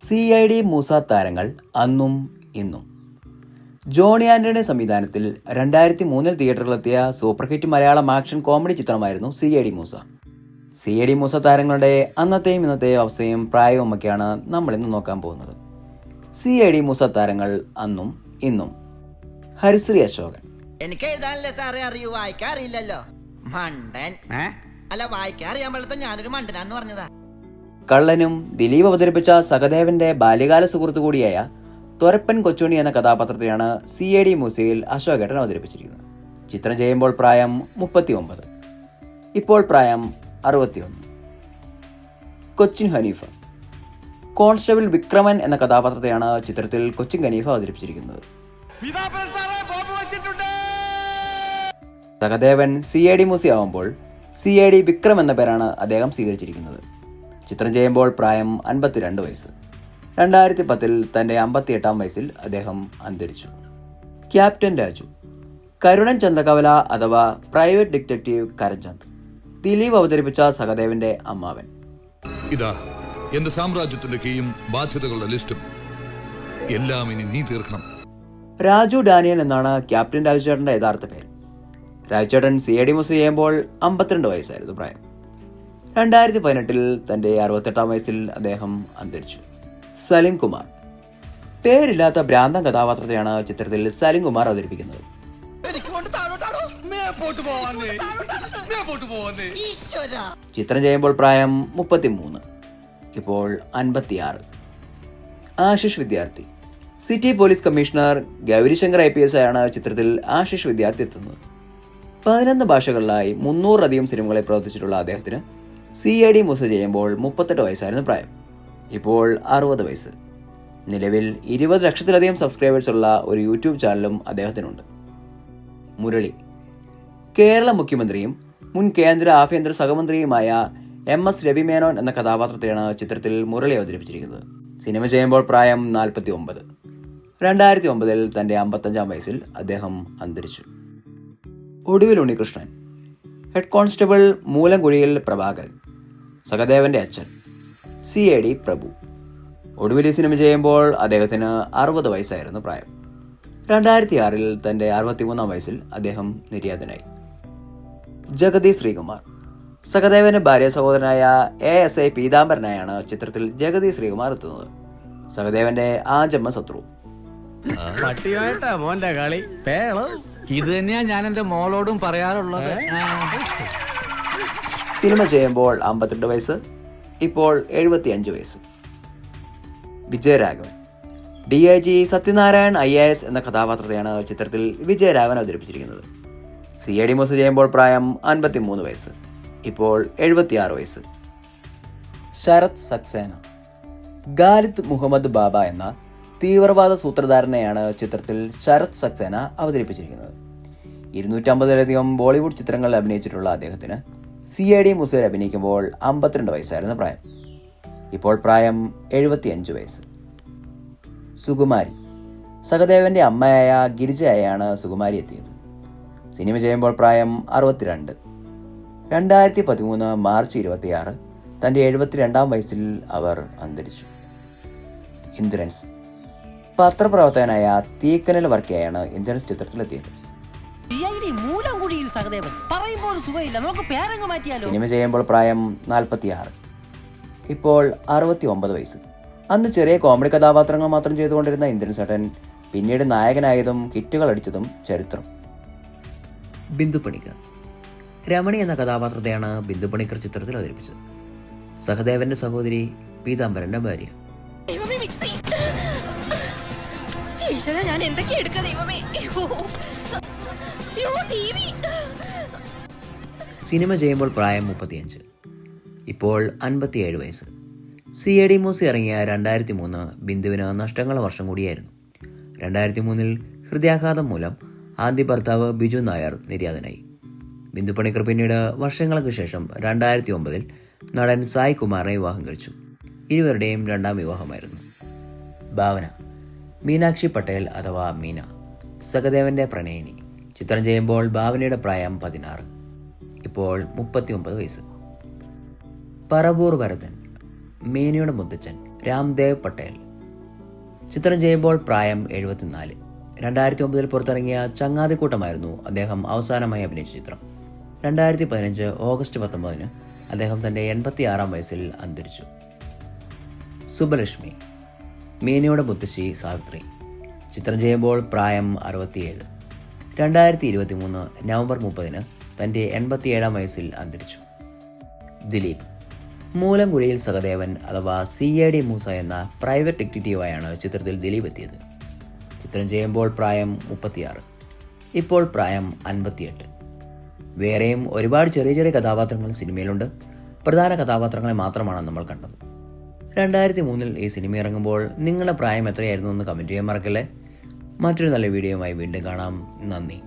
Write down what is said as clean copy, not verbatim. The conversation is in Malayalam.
CID മൂസ താരങ്ങൾ അന്നും ഇന്നും. ജോണി ആന്റണിയുടെ സംവിധാനത്തിൽ 2003 തിയേറ്ററിലെത്തിയ super hit Malayalam action comedy ചിത്രമായിരുന്നു CID മൂസ. CID മൂസ താരങ്ങളുടെ അന്നത്തെയും ഇന്നത്തെയും അവസ്ഥയും പ്രായവും ഒക്കെയാണ് നമ്മൾ ഇന്ന് നോക്കാൻ പോകുന്നത്. CID മൂസ താരങ്ങൾ അന്നും ഇന്നും. ഹരിശ്രീ അശോകൻ. എനിക്ക് എഴുതാനല്ലേ സാറേ അറിയൂ, വായിക്കാറില്ലല്ലോ. മണ്ടൻ അല്ല, വായിക്കാറിയാൻ പോലത്തെ ഞാനൊരു മണ്ടനാന്ന് പറഞ്ഞതാ. കള്ളനും ദിലീപ് അവതരിപ്പിച്ച സഹദേവന്റെ ബാല്യകാല സുഹൃത്തു കൂടിയായ തൊരപ്പൻ കൊച്ചുണ്ണി എന്ന കഥാപാത്രത്തെയാണ് CID മൂസയിൽ അശോകേട്ടൻ അവതരിപ്പിച്ചിരിക്കുന്നത്. ചിത്രം ചെയ്യുമ്പോൾ പ്രായം 39, ഇപ്പോൾ പ്രായം 61. കൊച്ചിൻ ഹനീഫ. കോൺസ്റ്റബിൾ വിക്രമൻ എന്ന കഥാപാത്രത്തെയാണ് ചിത്രത്തിൽ കൊച്ചിൻ ഹനീഫ അവതരിപ്പിച്ചിരിക്കുന്നത്. സഹദേവൻ CID മൂസയാവുമ്പോൾ CID വിക്രം എന്ന പേരാണ് അദ്ദേഹം സ്വീകരിച്ചിരിക്കുന്നത്. ചിത്രം ചെയ്യുമ്പോൾ പ്രായം 52 വയസ്സ്. 2010 തൻ്റെ 58-ാം വയസ്സിൽ അദ്ദേഹം അന്തരിച്ചു. ക്യാപ്റ്റൻ രാജു. കരുണൻ ചന്തകവല അഥവാ പ്രൈവറ്റ് ഡിറ്റക്റ്റീവ് കരചന്ദ്. ദിലീപ് അവതരിപ്പിച്ച സഹദേവന്റെ അമ്മാവൻ. ഇതാ എന്റെ സാമ്രാജ്യത്തിന്റെ കീയും ബാധ്യതകളുടെ ലിസ്റ്റും എല്ലാം ഇനി നീ തീർക്കണം. രാജു ഡാനിയൽ എന്നാണ് ക്യാപ്റ്റൻ രാജുചേട്ടന്റെ യഥാർത്ഥ പേര്. രാജുചേട്ടൻ CID മൂസ ചെയ്യുമ്പോൾ 52 വയസ്സായിരുന്നു പ്രായം. 2018 തൻ്റെ 68-ാം വയസ്സിൽ അദ്ദേഹം അന്തരിച്ചു. സലിം കുമാർ. പേരില്ലാത്ത ഭ്രാന്തൻ കഥാപാത്രത്തെയാണ് ചിത്രത്തിൽ സലിം കുമാർ അവതരിപ്പിക്കുന്നത്. ചിത്രം ചെയ്യുമ്പോൾ പ്രായം 33, ഇപ്പോൾ 56. ആശിഷ് വിദ്യാർത്ഥി. City police commissioner Gaurishankar IPS ആയാണ് ചിത്രത്തിൽ ആശിഷ് വിദ്യാർത്ഥി എത്തുന്നത്. 11 ഭാഷകളിലായി 300-ലധികം സിനിമകളിൽ പ്രവർത്തിച്ചിട്ടുള്ള അദ്ദേഹത്തിന് CID മൂസ ചെയ്യുമ്പോൾ 38 വയസ്സായിരുന്നു പ്രായം. ഇപ്പോൾ 60 വയസ്സ്. നിലവിൽ 20 ലക്ഷത്തിലധികം സബ്സ്ക്രൈബേഴ്സ് ഉള്ള ഒരു യൂട്യൂബ് ചാനലും അദ്ദേഹത്തിനുണ്ട്. മുരളി. കേരള മുഖ്യമന്ത്രിയും മുൻ കേന്ദ്ര ആഭ്യന്തര സഹമന്ത്രിയുമായ MS രവി മേനോൻ എന്ന കഥാപാത്രത്തെയാണ് ചിത്രത്തിൽ മുരളി അവതരിപ്പിച്ചിരിക്കുന്നത്. സിനിമ ചെയ്യുമ്പോൾ പ്രായം 49. 2009 തൻ്റെ 55-ാം വയസ്സിൽ അദ്ദേഹം അന്തരിച്ചു. ഒടുവിൽ ഉണ്ണികൃഷ്ണൻ. ഹെഡ് കോൺസ്റ്റബിൾ മൂലംകുഴിയിൽ പ്രഭാകരൻ. സഹദേവന്റെ അച്ഛൻ. CID പ്രഭു. ഒടുവിൽ സിനിമ ചെയ്യുമ്പോൾ അദ്ദേഹത്തിന് 60 വയസ്സായിരുന്നു പ്രായം. 2006 തൻ്റെ 63-ാം വയസ്സിൽ അദ്ദേഹം നിര്യാതനായി. ജഗതി ശ്രീകുമാർ. സഹദേവന്റെ ഭാര്യ സഹോദരനായ ASI പീതാംബരനായാണ് ചിത്രത്തിൽ ജഗതി ശ്രീകുമാർ എത്തുന്നത്. സഹദേവന്റെ ആജന്മ ശത്രു. ഇത് തന്നെയാ ഞാൻ എന്റെ മോളോടും പറയാറുള്ളത്. സിനിമ ചെയ്യുമ്പോൾ 52 വയസ്സ്, ഇപ്പോൾ 75 വയസ്സ്. വിജയരാഘവൻ. DIG സത്യനാരായൺ IAS എന്ന കഥാപാത്രത്തെയാണ് ചിത്രത്തിൽ വിജയരാഘവൻ അവതരിപ്പിച്ചിരിക്കുന്നത്. CID മൂസ ചെയ്യുമ്പോൾ പ്രായം 53 വയസ്സ്, ഇപ്പോൾ 76 വയസ്സ്. ശരത് സക്സേന. ഖാലിദ് മുഹമ്മദ് ബാബ എന്ന തീവ്രവാദ സൂത്രധാരനെയാണ് ചിത്രത്തിൽ ശരത് സക്സേന അവതരിപ്പിച്ചിരിക്കുന്നത്. 250-ലധികം ബോളിവുഡ് ചിത്രങ്ങളിൽ അഭിനയിച്ചിട്ടുള്ള അദ്ദേഹത്തിന് CID മൂസയിൽ അഭിനയിക്കുമ്പോൾ 52 വയസ്സായിരുന്നു പ്രായം. ഇപ്പോൾ പ്രായം 75 വയസ്സ്. സുകുമാരി. സഹദേവന്റെ അമ്മയായ ഗിരിജയായാണ് സുകുമാരി എത്തിയത്. സിനിമ ചെയ്യുമ്പോൾ പ്രായം 62. 2013 മാർച്ച് 26 തൻ്റെ 72-ാം വയസ്സിൽ അവർ അന്തരിച്ചു. ഇന്ദ്രൻസ്. പത്രപ്രവർത്തകനായ തീക്കനൽ വർക്കിയാണ് ഇന്ദ്രൻസ് ചിത്രത്തിലെത്തിയത്. സിനിമ ചെയ്യുമ്പോൾ പ്രായം 46. ഇപ്പോൾ 69 വയസ്സ്. അന്ന് ചെറിയ കോമഡി കഥാപാത്രങ്ങൾ മാത്രം ചെയ്തുകൊണ്ടിരുന്ന ഇന്ദ്രൻസ് ചേട്ടൻ പിന്നീട് നായകനായതും ഹിറ്റുകൾ അടിച്ചതും ചരിത്രം. ബിന്ദു പണിക്കർ. രമണി എന്ന കഥാപാത്രത്തെയാണ് ബിന്ദു പണിക്കർ ചിത്രത്തിൽ അവതരിപ്പിച്ചത്. സഹദേവന്റെ സഹോദരി, പീതാംബരന്റെ ഭാര്യ. ഞാൻ എന്തൊക്കെ എടുക്ക ദൈവമേ. സിനിമ ചെയ്യുമ്പോൾ പ്രായം 35, ഇപ്പോൾ 57 വയസ്സ്. CID മൂസ ഇറങ്ങിയ 2003 ബിന്ദുവിന് നഷ്ടങ്ങളുടെ വർഷം കൂടിയായിരുന്നു. 2003 ഹൃദയാഘാതം മൂലം ആദ്യ ഭർത്താവ് ബിജു നായർ നിര്യാതനായി. ബിന്ദു പണിക്കർ പിന്നീട് വർഷങ്ങൾക്ക് ശേഷം 2009 നടൻ സായ് കുമാറിനെ വിവാഹം കഴിച്ചു. ഇരുവരുടെയും 2ാം വിവാഹമായിരുന്നു. ഭാവന. മീനാക്ഷി പട്ടേൽ അഥവാ മീന. സഹദേവന്റെ പ്രണയിനി. ചിത്രം ചെയ്യുമ്പോൾ ഭാവനയുടെ പ്രായം 16, ഇപ്പോൾ 39 വയസ്സ്. പറവൂർ വരദൻ. മേനയുടെ മുത്തച്ഛൻ. രാംദേവ് പട്ടേൽ. ചിത്രം ചെയ്യുമ്പോൾ പ്രായം 74. 2009 പുറത്തിറങ്ങിയ ചങ്ങാതിക്കൂട്ടമായിരുന്നു അദ്ദേഹം അവസാനമായി അഭിനയിച്ച ചിത്രം. 2015 ഓഗസ്റ്റ് 19 അദ്ദേഹം തൻ്റെ 86-ാം വയസ്സിൽ അന്തരിച്ചു. സുബ്ബലക്ഷ്മി, മീനയുടെ മുത്തശ്ശി സാവിത്രി. ചിത്രം ചെയ്യുമ്പോൾ പ്രായം 67. 2023 നവംബർ 30 തൻ്റെ 87-ാം വയസ്സിൽ അന്തരിച്ചു. ദിലീപ്, മൂലംകുഴിയിൽ സഹദേവൻ അഥവാ CID മൂസ എന്ന പ്രൈവറ്റ് ഡിറ്റക്റ്റീവായാണ് ചിത്രത്തിൽ ദിലീപ് എത്തിയത്. ചിത്രം ചെയ്യുമ്പോൾ പ്രായം 36. ഇപ്പോൾ പ്രായം 58. വേറെയും ഒരുപാട് ചെറിയ ചെറിയ കഥാപാത്രങ്ങൾ സിനിമയിലുണ്ട്. പ്രധാന കഥാപാത്രങ്ങളെ മാത്രമാണ് നമ്മൾ കണ്ടത്. 2003 ഈ സിനിമ ഇറങ്ങുമ്പോൾ നിങ്ങളുടെ പ്രായം എത്രയായിരുന്നു എന്ന് കമൻറ്റ് ചെയ്യാൻ മറക്കല്ലേ. മറ്റൊരു നല്ല വീഡിയോയുമായി വീണ്ടും കാണാം. നന്ദി.